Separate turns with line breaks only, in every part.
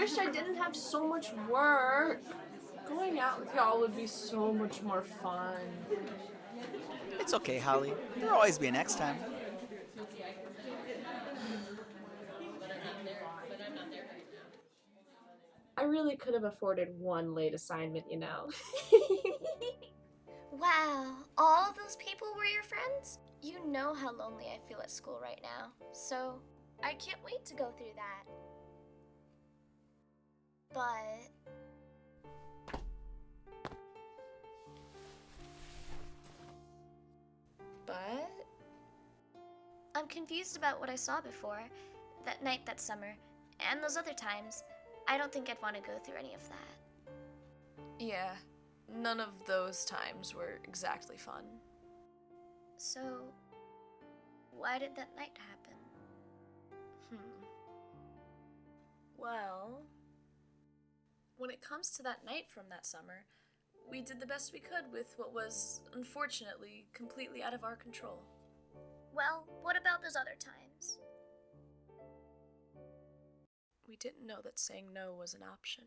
wish I didn't have so much work. Going out with y'all would be so much more fun.
It's okay, Holly. There'll always be a next time.
I really could have afforded one late assignment, you know.
Wow, all of those people were your friends? You know how lonely I feel at school right now, so I can't wait to go through that. But
But
I'm confused about what I saw before, that night that summer, and those other times. I don't think I'd want to go through any of that.
yeah, none of those times were exactly fun.
So, why did that night happen?
Well, when it comes to that night from that summer, we did the best we could with what was, unfortunately, completely out of our control.
Well, what about those other times?
We didn't know that saying no was an option.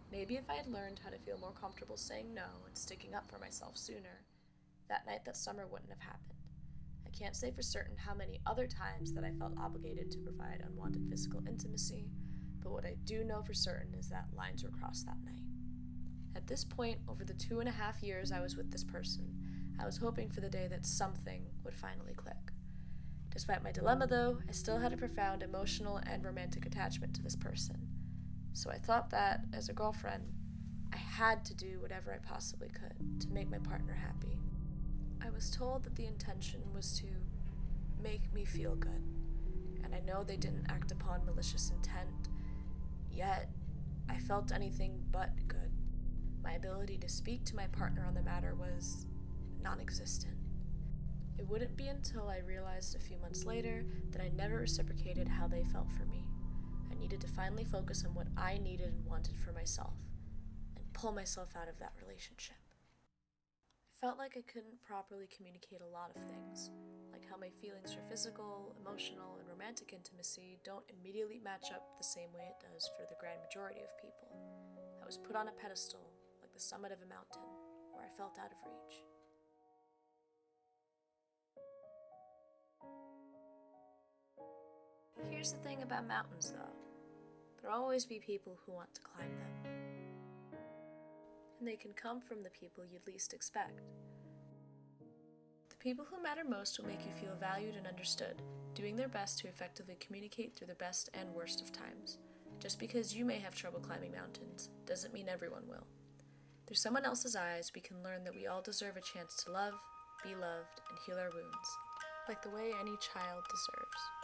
Maybe if I had learned how to feel more comfortable saying no and sticking up for myself sooner, that night that summer wouldn't have happened. I can't say for certain how many other times that I felt obligated to provide unwanted physical intimacy, but what I do know for certain is that lines were crossed that night. At this point, over the 2.5 years I was with this person, I was hoping for the day that something would finally click. Despite my dilemma, though, I still had a profound emotional and romantic attachment to this person. So I thought that, as a girlfriend, I had to do whatever I possibly could to make my partner happy. I was told that the intention was to make me feel good, and I know they didn't act upon malicious intent, yet I felt anything but good. My ability to speak to my partner on the matter was non-existent. It wouldn't be until I realized a few months later that I never reciprocated how they felt for me. I needed to finally focus on what I needed and wanted for myself, and pull myself out of that relationship. I felt like I couldn't properly communicate a lot of things, like how my feelings for physical, emotional, and romantic intimacy don't immediately match up the same way it does for the grand majority of people. I was put on a pedestal, like the summit of a mountain, where I felt out of reach. Here's the thing about mountains, though. There'll always be people who want to climb them. And they can come from the people you'd least expect. The people who matter most will make you feel valued and understood, doing their best to effectively communicate through the best and worst of times. Just because you may have trouble climbing mountains doesn't mean everyone will. Through someone else's eyes, we can learn that we all deserve a chance to love, be loved, and heal our wounds, like the way any child deserves.